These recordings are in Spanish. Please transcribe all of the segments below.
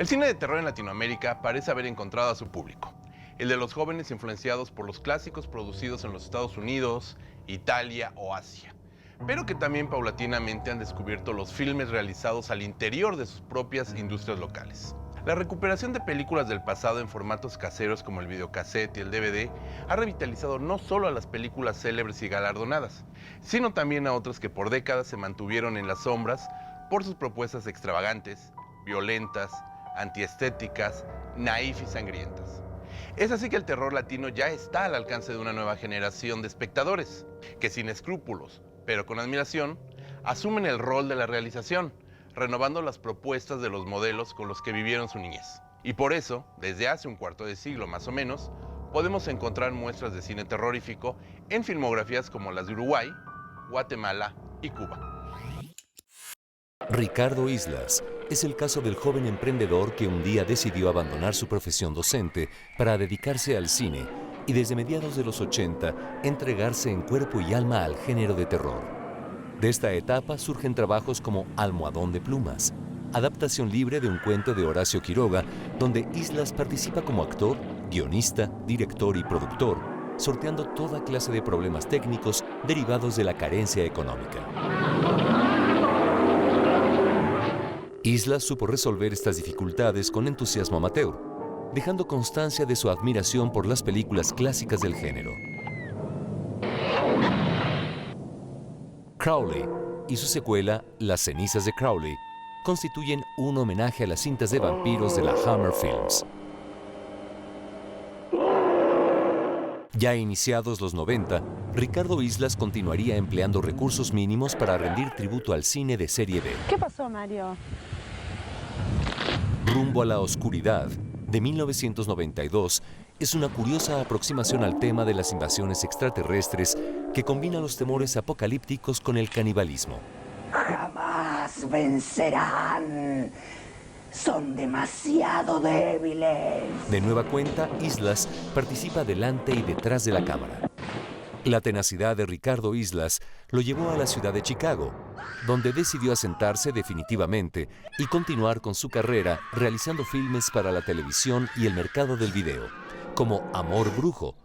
El cine de terror en Latinoamérica parece haber encontrado a su público, el de los jóvenes influenciados por los clásicos producidos en los Estados Unidos, Italia o Asia, pero que también paulatinamente han descubierto los filmes realizados al interior de sus propias industrias locales. La recuperación de películas del pasado en formatos caseros como el videocassette y el DVD ha revitalizado no solo a las películas célebres y galardonadas, sino también a otras que por décadas se mantuvieron en las sombras por sus propuestas extravagantes, violentas, antiestéticas, naif y sangrientas. Es así que el terror latino ya está al alcance de una nueva generación de espectadores, que sin escrúpulos, pero con admiración, asumen el rol de la realización, renovando las propuestas de los modelos con los que vivieron su niñez. Y por eso, desde hace un cuarto de siglo más o menos, podemos encontrar muestras de cine terrorífico en filmografías como las de Uruguay, Guatemala y Cuba. Ricardo Islas es el caso del joven emprendedor que un día decidió abandonar su profesión docente para dedicarse al cine y desde mediados de los 80 entregarse en cuerpo y alma al género de terror. De esta etapa surgen trabajos como Almohadón de plumas, adaptación libre de un cuento de Horacio Quiroga, donde Islas participa como actor, guionista, director y productor, sorteando toda clase de problemas técnicos derivados de la carencia económica. Islas supo resolver estas dificultades con entusiasmo amateur, dejando constancia de su admiración por las películas clásicas del género. Crowley y su secuela, Las cenizas de Crowley, constituyen un homenaje a las cintas de vampiros de la Hammer Films. Ya iniciados los 90, Ricardo Islas continuaría empleando recursos mínimos para rendir tributo al cine de serie B. ¿Qué pasó, Mario? Rumbo a la oscuridad, de 1992, es una curiosa aproximación al tema de las invasiones extraterrestres que combina los temores apocalípticos con el canibalismo. Jamás vencerán. Son demasiado débiles. De nueva cuenta, Islas participa delante y detrás de la cámara. La tenacidad de Ricardo Islas lo llevó a la ciudad de Chicago, donde decidió asentarse definitivamente y continuar con su carrera realizando filmes para la televisión y el mercado del video, como Amor Brujo,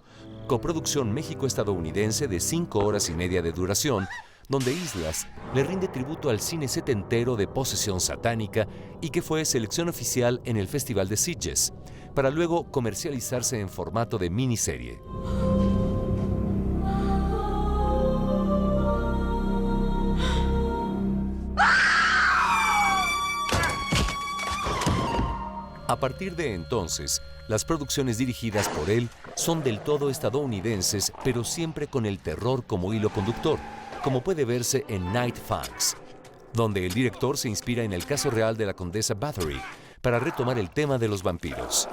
coproducción México-estadounidense de 5 horas y media de duración, donde Islas le rinde tributo al cine setentero de posesión satánica y que fue selección oficial en el Festival de Sitges, para luego comercializarse en formato de miniserie. A partir de entonces, las producciones dirigidas por él son del todo estadounidenses, pero siempre con el terror como hilo conductor, como puede verse en Night Fangs, donde el director se inspira en el caso real de la condesa Bathory para retomar el tema de los vampiros.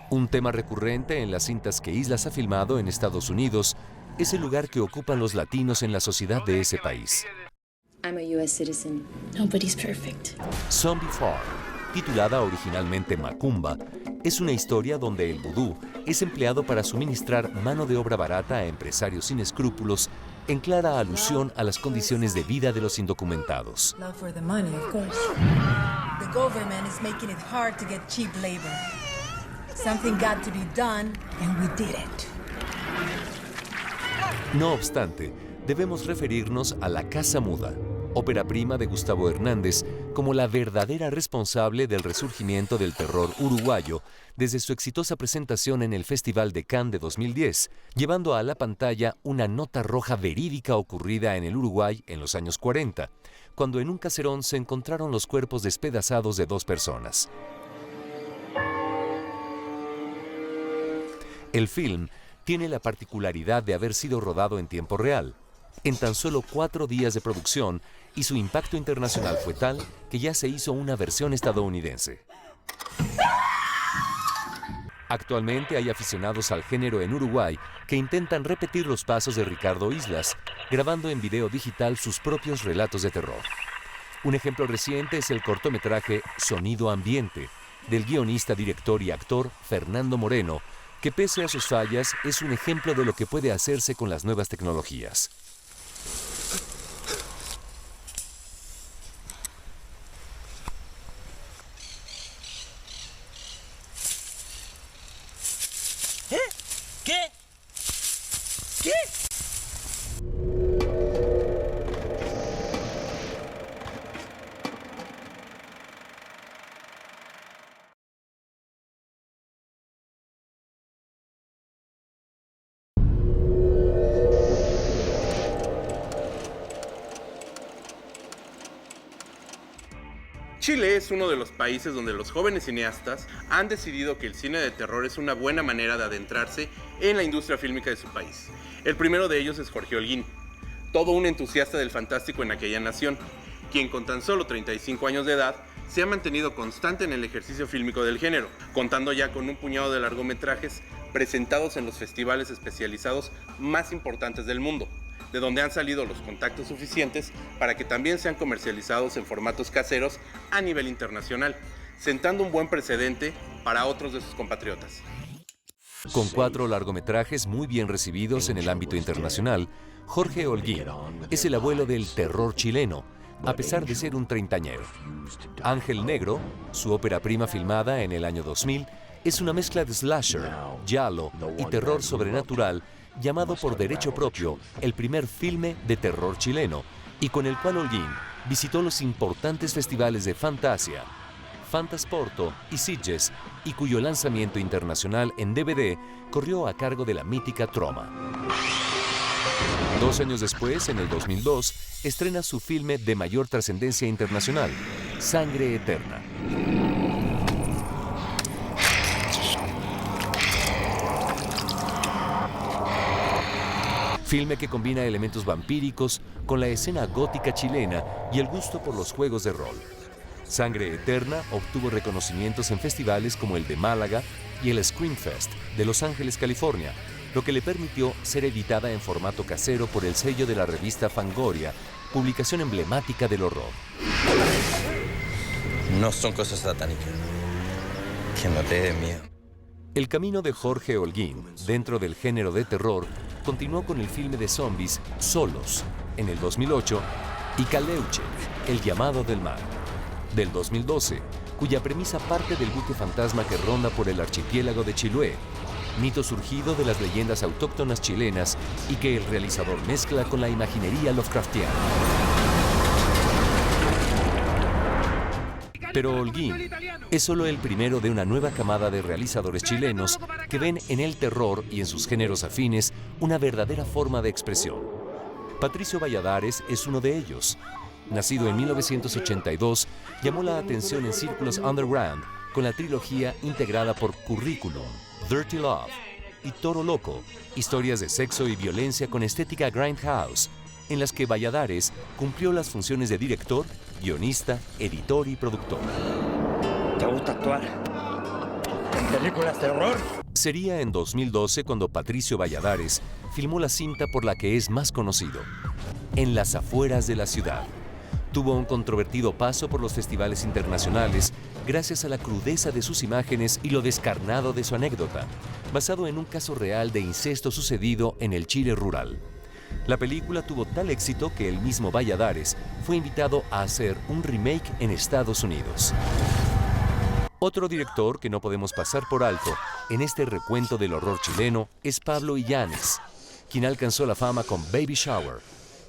Un tema recurrente en las cintas que Islas ha filmado en Estados Unidos es el lugar que ocupan los latinos en la sociedad de ese país. I'm a US citizen. Nobody's perfect. Zombie Farm, titulada originalmente Macumba, es una historia donde el vudú es empleado para suministrar mano de obra barata a empresarios sin escrúpulos, en clara alusión a las condiciones de vida de los indocumentados. Love for the money, of course. The government is making it hard to get cheap labor. Something got to be done, and we did it. No obstante, debemos referirnos a La Casa Muda, ópera prima de Gustavo Hernández, como la verdadera responsable del resurgimiento del terror uruguayo desde su exitosa presentación en el Festival de Cannes de 2010, llevando a la pantalla una nota roja verídica ocurrida en el Uruguay en los años 40, cuando en un caserón se encontraron los cuerpos despedazados de 2 personas. El film tiene la particularidad de haber sido rodado en tiempo real, en tan solo 4 días de producción, y su impacto internacional fue tal que ya se hizo una versión estadounidense. Actualmente hay aficionados al género en Uruguay que intentan repetir los pasos de Ricardo Islas, grabando en video digital sus propios relatos de terror. Un ejemplo reciente es el cortometraje Sonido Ambiente, del guionista, director y actor Fernando Moreno, que pese a sus fallas es un ejemplo de lo que puede hacerse con las nuevas tecnologías. ¿Qué? ¿Qué? Chile es uno de los países donde los jóvenes cineastas han decidido que el cine de terror es una buena manera de adentrarse en la industria fílmica de su país. El primero de ellos es Jorge Holguín, todo un entusiasta del fantástico en aquella nación, quien con tan solo 35 años de edad se ha mantenido constante en el ejercicio fílmico del género, contando ya con un puñado de largometrajes presentados en los festivales especializados más importantes del mundo, de donde han salido los contactos suficientes para que también sean comercializados en formatos caseros a nivel internacional, sentando un buen precedente para otros de sus compatriotas. Con 4 largometrajes muy bien recibidos en el ámbito internacional, Jorge Holguín es el abuelo del terror chileno, a pesar de ser un treintañero. Ángel Negro, su ópera prima filmada en el año 2000, es una mezcla de slasher, giallo y terror sobrenatural, llamado por derecho propio el primer filme de terror chileno, y con el cual Holguín visitó los importantes festivales de Fantasia, Fantasporto y Sitges, y cuyo lanzamiento internacional en DVD corrió a cargo de la mítica Troma. 2 años después, en el 2002, estrena su filme de mayor trascendencia internacional, Sangre Eterna. Filme que combina elementos vampíricos con la escena gótica chilena y el gusto por los juegos de rol. Sangre Eterna obtuvo reconocimientos en festivales como el de Málaga y el Screamfest de Los Ángeles, California, lo que le permitió ser editada en formato casero por el sello de la revista Fangoria, publicación emblemática del horror. No son cosas satánicas. Que no te dé miedo. El camino de Jorge Holguín dentro del género de terror continuó con el filme de zombies Solos, en el 2008, y Caleuche, El llamado del mar, del 2012, cuya premisa parte del buque fantasma que ronda por el archipiélago de Chiloé, mito surgido de las leyendas autóctonas chilenas y que el realizador mezcla con la imaginería Lovecraftiana. Pero Holguín es solo el primero de una nueva camada de realizadores chilenos que ven en el terror y en sus géneros afines una verdadera forma de expresión. Patricio Valladares es uno de ellos. Nacido en 1982, llamó la atención en círculos underground con la trilogía integrada por Curriculum, Dirty Love y Toro Loco, historias de sexo y violencia con estética grindhouse, en las que Valladares cumplió las funciones de director, guionista, editor y productor. ¿Te gusta actuar en películas de horror? Sería en 2012 cuando Patricio Valladares filmó la cinta por la que es más conocido, En las afueras de la ciudad. Tuvo un controvertido paso por los festivales internacionales gracias a la crudeza de sus imágenes y lo descarnado de su anécdota, basado en un caso real de incesto sucedido en el Chile rural. La película tuvo tal éxito que el mismo Valladares fue invitado a hacer un remake en Estados Unidos. Otro director que no podemos pasar por alto en este recuento del horror chileno es Pablo Illanes, quien alcanzó la fama con Baby Shower,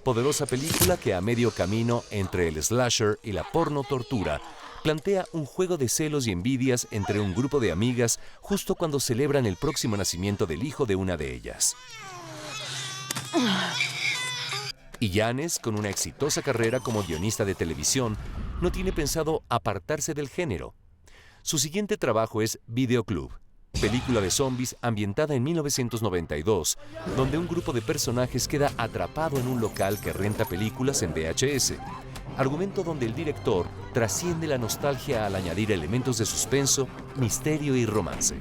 poderosa película que a medio camino entre el slasher y la porno tortura plantea un juego de celos y envidias entre un grupo de amigas justo cuando celebran el próximo nacimiento del hijo de una de ellas. Illanes, con una exitosa carrera como guionista de televisión, no tiene pensado apartarse del género. Su siguiente trabajo es Videoclub, película de zombies ambientada en 1992, donde un grupo de personajes queda atrapado en un local que renta películas en VHS, argumento donde el director trasciende la nostalgia al añadir elementos de suspenso, misterio y romance.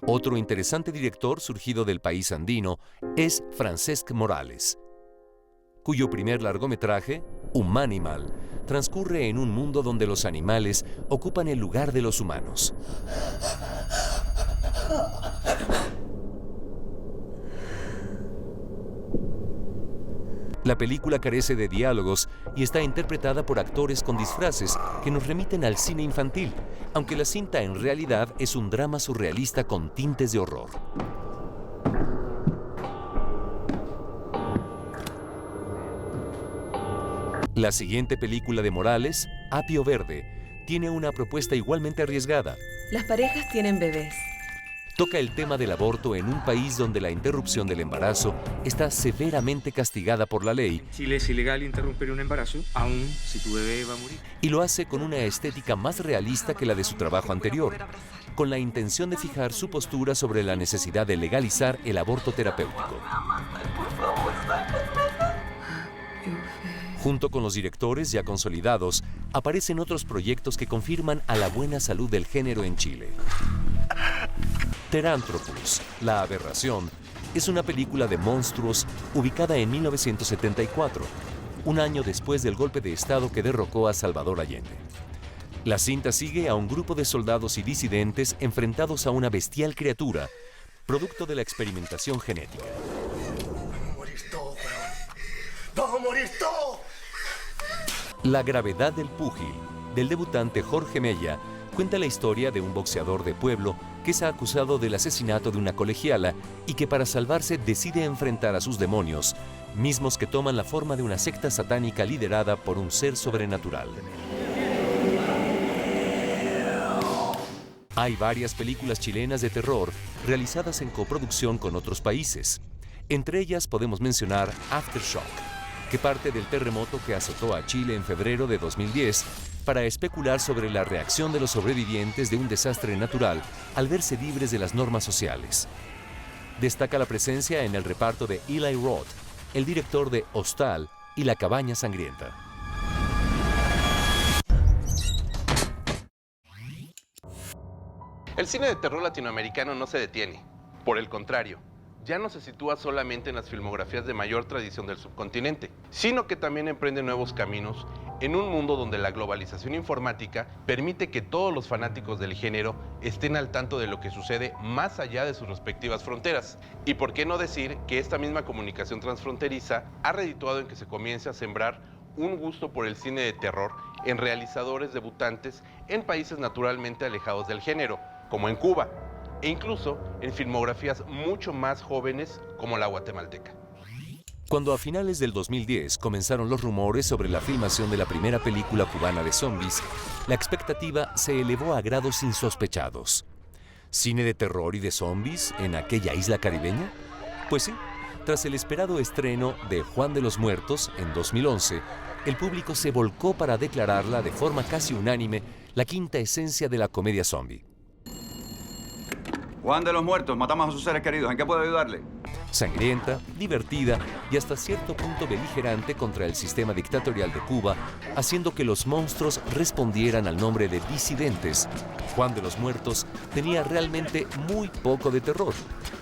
Otro interesante director surgido del país andino es Francesc Morales, cuyo primer largometraje, Humanimal transcurre en un mundo donde los animales ocupan el lugar de los humanos. La película carece de diálogos y está interpretada por actores con disfraces que nos remiten al cine infantil, aunque la cinta en realidad es un drama surrealista con tintes de horror. La siguiente película de Morales, Apio Verde, tiene una propuesta igualmente arriesgada. Las parejas tienen bebés. Toca el tema del aborto en un país donde la interrupción del embarazo está severamente castigada por la ley. En Chile es ilegal interrumpir un embarazo, aun si tu bebé va a morir. Y lo hace con una estética más realista que la de su trabajo anterior, con la intención de fijar su postura sobre la necesidad de legalizar el aborto terapéutico. Junto con los directores ya consolidados, aparecen otros proyectos que confirman a la buena salud del género en Chile. Teranthropus, la aberración, es una película de monstruos ubicada en 1974, un año después del golpe de Estado que derrocó a Salvador Allende. La cinta sigue a un grupo de soldados y disidentes enfrentados a una bestial criatura, producto de la experimentación genética. Vamos a morir todos, weón. ¡Vamos a morir todos! La gravedad del púgil, del debutante Jorge Mella, cuenta la historia de un boxeador de pueblo que es acusado del asesinato de una colegiala y que para salvarse decide enfrentar a sus demonios, mismos que toman la forma de una secta satánica liderada por un ser sobrenatural. Hay varias películas chilenas de terror realizadas en coproducción con otros países. Entre ellas podemos mencionar Aftershock, que parte del terremoto que azotó a Chile en febrero de 2010 para especular sobre la reacción de los sobrevivientes de un desastre natural al verse libres de las normas sociales. Destaca la presencia en el reparto de Eli Roth, el director de Hostal y La cabaña sangrienta. El cine de terror latinoamericano no se detiene. Por el contrario, ya no se sitúa solamente en las filmografías de mayor tradición del subcontinente, sino que también emprende nuevos caminos en un mundo donde la globalización informática permite que todos los fanáticos del género estén al tanto de lo que sucede más allá de sus respectivas fronteras. Y por qué no decir que esta misma comunicación transfronteriza ha redituado en que se comience a sembrar un gusto por el cine de terror en realizadores debutantes en países naturalmente alejados del género, como en Cuba, e incluso en filmografías mucho más jóvenes como la guatemalteca. Cuando a finales del 2010 comenzaron los rumores sobre la filmación de la primera película cubana de zombies, la expectativa se elevó a grados insospechados. ¿Cine de terror y de zombies en aquella isla caribeña? Pues sí, tras el esperado estreno de Juan de los Muertos en 2011, el público se volcó para declararla de forma casi unánime la quinta esencia de la comedia zombie. Juan de los Muertos, matamos a sus seres queridos. ¿En qué puedo ayudarle? Sangrienta, divertida y hasta cierto punto beligerante contra el sistema dictatorial de Cuba, haciendo que los monstruos respondieran al nombre de disidentes. Juan de los Muertos tenía realmente muy poco de terror.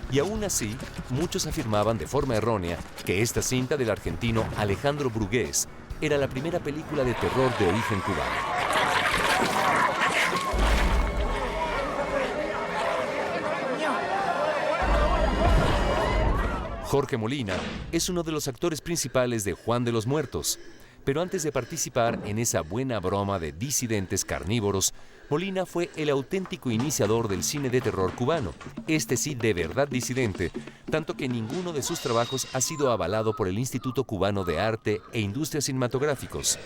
Y aún así, muchos afirmaban de forma errónea que esta cinta del argentino Alejandro Brugués era la primera película de terror de origen cubano. Jorge Molina es uno de los actores principales de Juan de los Muertos, pero antes de participar en esa buena broma de disidentes carnívoros, Molina fue el auténtico iniciador del cine de terror cubano, este sí de verdad disidente, tanto que ninguno de sus trabajos ha sido avalado por el Instituto Cubano de Arte e Industrias Cinematográficos,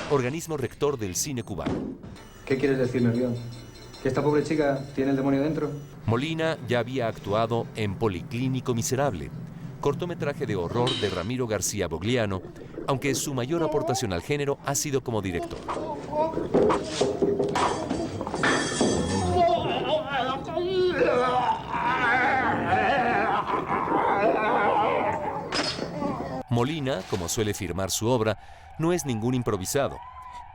organismo rector del cine cubano. ¿Qué quieres decirme, León? ¿Que esta pobre chica tiene el demonio dentro? Molina ya había actuado en Policlínico Miserable, cortometraje de horror de Ramiro García Bogliano, aunque su mayor aportación al género ha sido como director. Molina, como suele firmar su obra, no es ningún improvisado.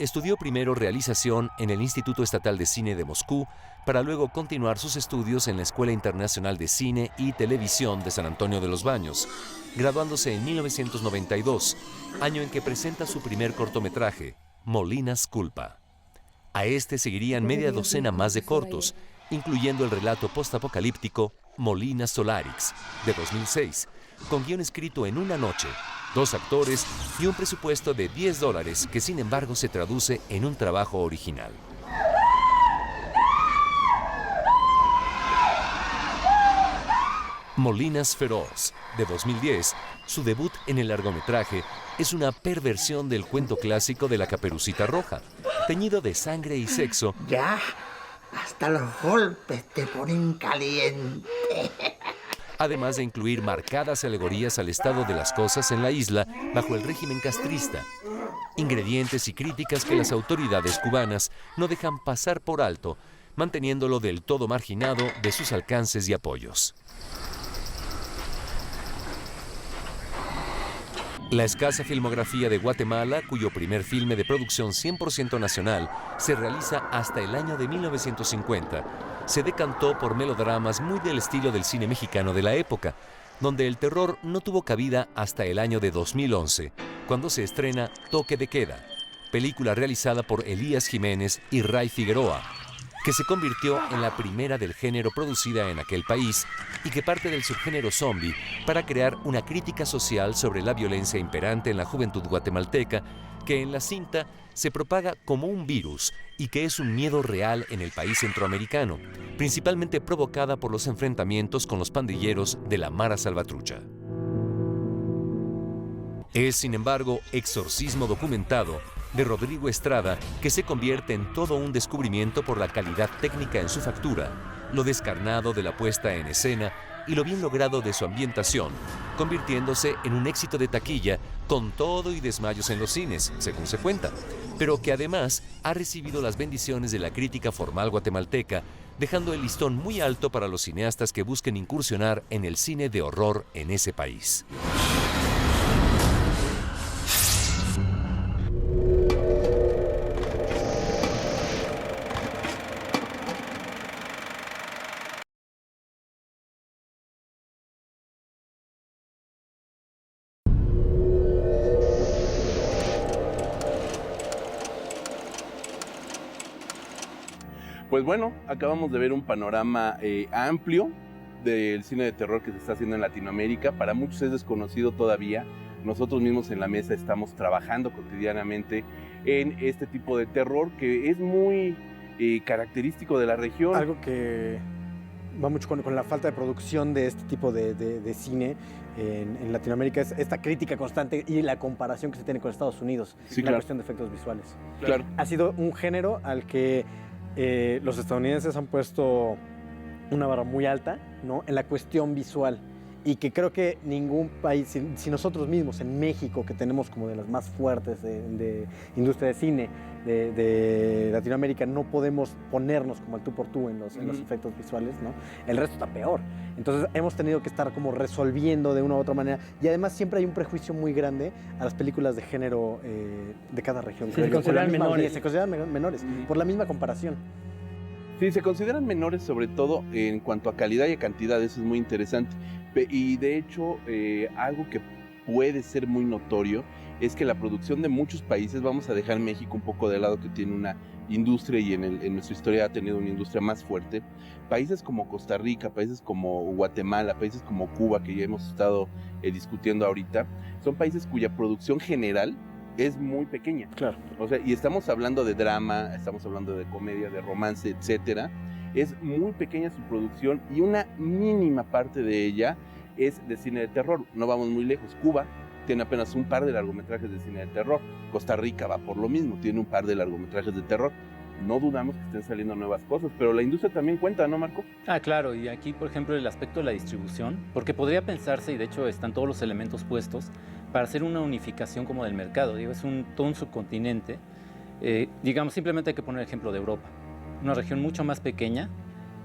estudió primero realización en el Instituto Estatal de Cine de Moscú, para luego continuar sus estudios en la Escuela Internacional de Cine y Televisión de San Antonio de los Baños, graduándose en 1992, año en que presenta su primer cortometraje, Molinas Culpa. A este seguirían media docena más de cortos, incluyendo el relato postapocalíptico Molinas Solarix, de 2006, con guión escrito en una noche, 2 actores y un presupuesto de $10 que sin embargo se traduce en un trabajo original. Molinas Feroz, de 2010, su debut en el largometraje, es una perversión del cuento clásico de la Caperucita Roja, teñido de sangre y sexo. Ya, hasta los golpes te ponen caliente. Además de incluir marcadas alegorías al estado de las cosas en la isla bajo el régimen castrista, ingredientes y críticas que las autoridades cubanas no dejan pasar por alto, manteniéndolo del todo marginado de sus alcances y apoyos. La escasa filmografía de Guatemala, cuyo primer filme de producción 100% nacional se realiza hasta el año de 1950, se decantó por melodramas muy del estilo del cine mexicano de la época, donde el terror no tuvo cabida hasta el año de 2011, cuando se estrena Toque de Queda, película realizada por Elías Jiménez y Ray Figueroa, que se convirtió en la primera del género producida en aquel país y que parte del subgénero zombie para crear una crítica social sobre la violencia imperante en la juventud guatemalteca, que en la cinta se propaga como un virus y que es un miedo real en el país centroamericano, principalmente provocada por los enfrentamientos con los pandilleros de la Mara Salvatrucha. Es, sin embargo, Exorcismo documentado, de Rodrigo Estrada, que se convierte en todo un descubrimiento por la calidad técnica en su factura, lo descarnado de la puesta en escena y lo bien logrado de su ambientación, convirtiéndose en un éxito de taquilla con todo y desmayos en los cines, según se cuenta, pero que además ha recibido las bendiciones de la crítica formal guatemalteca, dejando el listón muy alto para los cineastas que busquen incursionar en el cine de horror en ese país. Pues bueno, acabamos de ver un panorama amplio del cine de terror que se está haciendo en Latinoamérica. Para muchos es desconocido todavía. Nosotros mismos en la mesa estamos trabajando cotidianamente en este tipo de terror que es muy característico de la región. Algo que va mucho con la falta de producción de este tipo de cine en Latinoamérica es esta crítica constante y la comparación que se tiene con Estados Unidos, sí, en claro. la cuestión de efectos visuales. Claro. Ha sido un género al que los estadounidenses han puesto una barra muy alta, ¿no?, en la cuestión visual, y que creo que ningún país, si nosotros mismos en México, que tenemos como de las más fuertes de industria de cine de Latinoamérica, no podemos ponernos como al tú por tú en los efectos visuales, ¿no? El resto está peor. Entonces hemos tenido que estar como resolviendo de una u otra manera, y además siempre hay un prejuicio muy grande a las películas de género de cada región. Sí, se consideran menores. Se consideran menores, por la misma comparación. Sí, se consideran menores sobre todo en cuanto a calidad y a cantidad, eso es muy interesante. Y de hecho, algo que puede ser muy notorio es que la producción de muchos países, vamos a dejar México un poco de lado, que tiene una industria y en nuestra historia ha tenido una industria más fuerte. Países como Costa Rica, países como Guatemala, países como Cuba, que ya hemos estado discutiendo ahorita, son países cuya producción general es muy pequeña. Claro. O sea, y estamos hablando de drama, estamos hablando de comedia, de romance, etcétera. Es muy pequeña su producción y una mínima parte de ella es de cine de terror. No vamos muy lejos. Cuba tiene apenas un par de largometrajes de cine de terror. Costa Rica va por lo mismo, tiene un par de largometrajes de terror. No dudamos que estén saliendo nuevas cosas, pero la industria también cuenta, ¿no, Marco? Ah, claro, y aquí, por ejemplo, el aspecto de la distribución, porque podría pensarse, y de hecho están todos los elementos puestos, para hacer una unificación como del mercado. Digo, es todo un subcontinente. Digamos, simplemente hay que poner el ejemplo de Europa. Una región mucho más pequeña,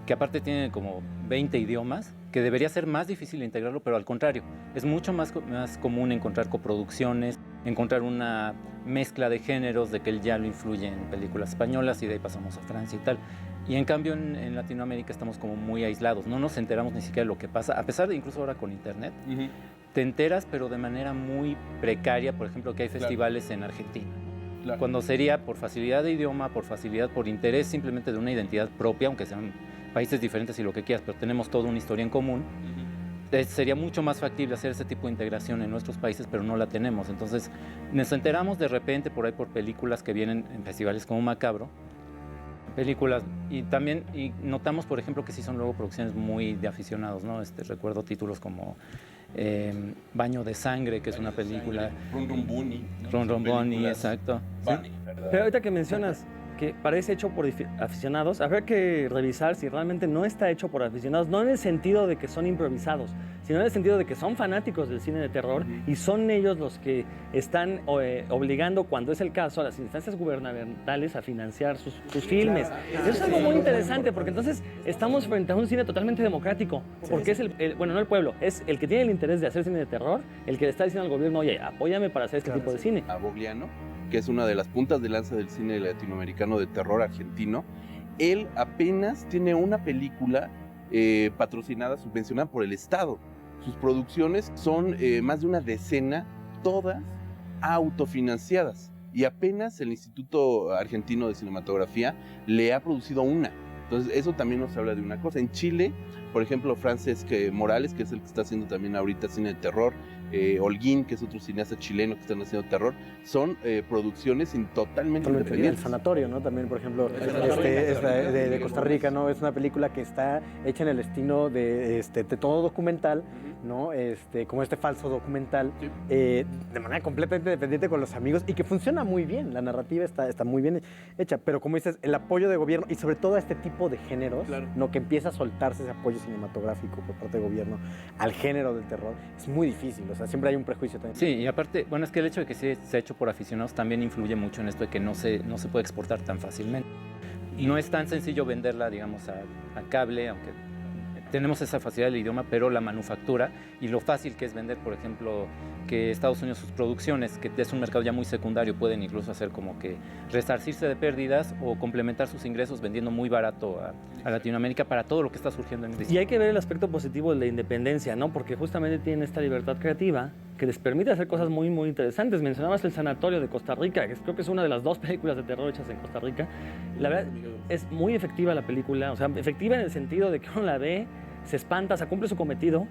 que aparte tiene como 20 idiomas, que debería ser más difícil integrarlo, pero al contrario, es mucho más común encontrar coproducciones. encontrar una mezcla de géneros, de que él ya lo influye en películas españolas y de ahí pasamos a Francia y tal. Y en cambio en Latinoamérica estamos como muy aislados, no nos enteramos ni siquiera de lo que pasa, a pesar de incluso ahora con internet, te enteras pero de manera muy precaria, por ejemplo que hay festivales en Argentina. Cuando sería por facilidad de idioma, por facilidad, por interés simplemente de una identidad propia, aunque sean países diferentes y lo que quieras, pero tenemos toda una historia en común, sería mucho más factible hacer ese tipo de integración en nuestros países, pero no la tenemos. Entonces nos enteramos de repente por ahí por películas que vienen en festivales como Macabro, películas, y también notamos, por ejemplo, que sí son luego producciones muy de aficionados, ¿no? Recuerdo títulos como Baño de Sangre, que es una película. Ron Ron Bunny. Ron Ron Bunny, exacto. ¿Sí? Pero ahorita que mencionas que parece hecho por aficionados, habrá que revisar si realmente no está hecho por aficionados, no en el sentido de que son improvisados, sino en el sentido de que son fanáticos del cine de terror y son ellos los que están obligando, cuando es el caso, a las instancias gubernamentales a financiar sus filmes. Eso es algo muy interesante, porque entonces estamos frente a un cine totalmente democrático, porque es bueno, no el pueblo, es el que tiene el interés de hacer cine de terror, el que le está diciendo al gobierno, oye, apóyame para hacer este tipo de cine. A Bogliano, que es una de las puntas de lanza del cine latinoamericano de terror argentino, él apenas tiene una película patrocinada, subvencionada por el Estado. Sus producciones son más de una decena, todas autofinanciadas. Y apenas el Instituto Argentino de Cinematografía le ha producido una. Entonces, eso también nos habla de una cosa. En Chile, por ejemplo, Francesc Morales, que es el que está haciendo también ahorita cine de terror, Holguín, que es otro cineasta chileno que están haciendo terror, son producciones totalmente independientes. El Sanatorio, ¿no? También, por ejemplo, es de Costa Rica, ¿no? Es una película que está hecha en el estilo de todo documental, ¿no? Como falso documental, de manera completamente independiente con los amigos y que funciona muy bien. La narrativa está muy bien hecha, pero como dices, el apoyo de gobierno y sobre todo a este tipo de géneros, ¿no? Que empieza a soltarse ese apoyo cinematográfico por parte del gobierno al género del terror, es muy difícil. O sea, siempre hay un prejuicio también. Sí, y aparte, bueno, es que el hecho de que se ha hecho por aficionados también influye mucho en esto de que no se puede exportar tan fácilmente. Y no es tan sencillo venderla, digamos, a cable, aunque tenemos esa facilidad del idioma, pero la manufactura y lo fácil que es vender, por ejemplo, que Estados Unidos sus producciones, que es un mercado ya muy secundario, pueden incluso hacer como que resarcirse de pérdidas o complementar sus ingresos vendiendo muy barato a Latinoamérica para todo lo que está surgiendo en el Y hay que ver el aspecto positivo de la independencia, ¿no? Porque justamente tienen esta libertad creativa que les permite hacer cosas muy, muy interesantes. Mencionabas El Sanatorio de Costa Rica, que creo que es una de las 2 películas de terror hechas en Costa Rica. La verdad, es muy efectiva la película, o sea, efectiva en el sentido de que uno la ve, se espanta, o sea, cumple su cometido,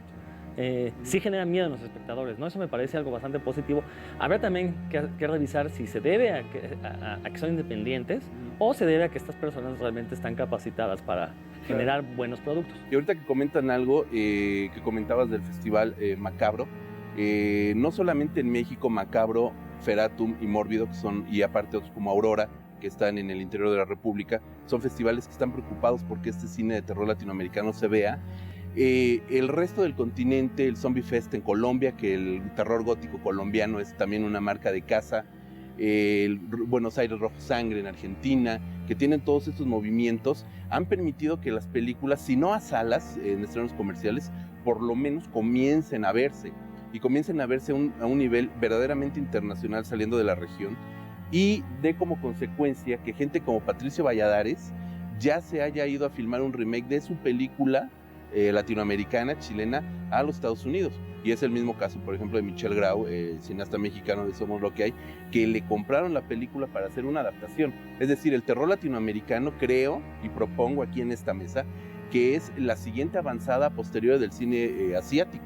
sí genera miedo en los espectadores, ¿no? Eso me parece algo bastante positivo. Habrá también que revisar si se debe a que son independientes o se debe a que estas personas realmente están capacitadas para generar buenos productos. Y ahorita que comentan algo que comentabas del festival Macabro, no solamente en México, Macabro, Feratum y Mórbido, que son, y aparte otros como Aurora, que están en el interior de la República, son festivales que están preocupados porque este cine de terror latinoamericano se vea. El resto del continente, el Zombie Fest en Colombia, que el terror gótico colombiano es también una marca de casa, el Buenos Aires Rojo Sangre en Argentina, que tienen todos estos movimientos, han permitido que las películas, si no a salas, en estrenos comerciales, por lo menos comiencen a verse, y comiencen a verse a un nivel verdaderamente internacional saliendo de la región, y de como consecuencia que gente como Patricio Valladares ya se haya ido a filmar un remake de su película latinoamericana, chilena, a los Estados Unidos. Y es el mismo caso, por ejemplo, de Michel Grau, cineasta mexicano de Somos lo que hay, que le compraron la película para hacer una adaptación. Es decir, el terror latinoamericano, creo, y propongo aquí en esta mesa, que es la siguiente avanzada posterior del cine asiático.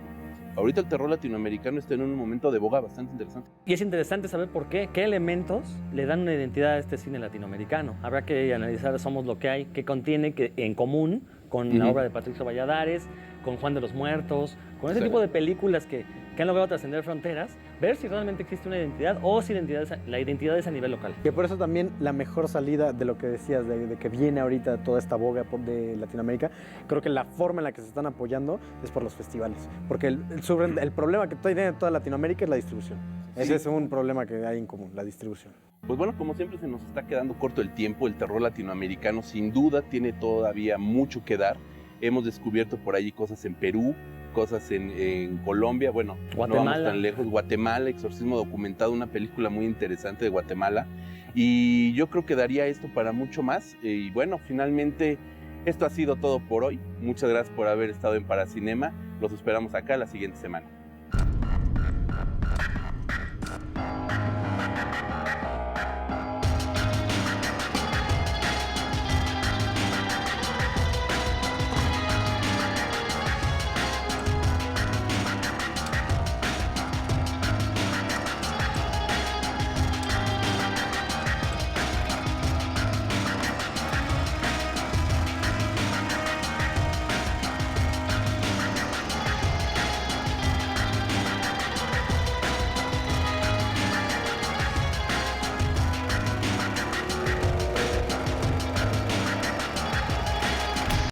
Ahorita el terror latinoamericano está en un momento de boga bastante interesante. Y es interesante saber por qué elementos le dan una identidad a este cine latinoamericano. Habrá que analizar Somos lo que hay, qué contiene en común con la obra de Patricio Valladares, con Juan de los Muertos, con ese tipo de películas que han logrado trascender fronteras, ver si realmente existe una identidad o si la identidad es a nivel local. Y por eso también la mejor salida de lo que decías, de que viene ahorita toda esta boga de Latinoamérica, creo que la forma en la que se están apoyando es por los festivales. Porque el problema que tiene toda Latinoamérica es la distribución. Sí. Ese es un problema que hay en común, la distribución. Pues bueno, como siempre se nos está quedando corto el tiempo, el terror latinoamericano sin duda tiene todavía mucho que dar. Hemos descubierto por allí cosas en Perú, cosas en Colombia, bueno, Guatemala. no vamos tan lejos, Guatemala, exorcismo documentado, una película muy interesante de Guatemala, y yo creo que daría esto para mucho más, y bueno, finalmente esto ha sido todo por hoy. Muchas gracias por haber estado en Paracinema, los esperamos acá la siguiente semana.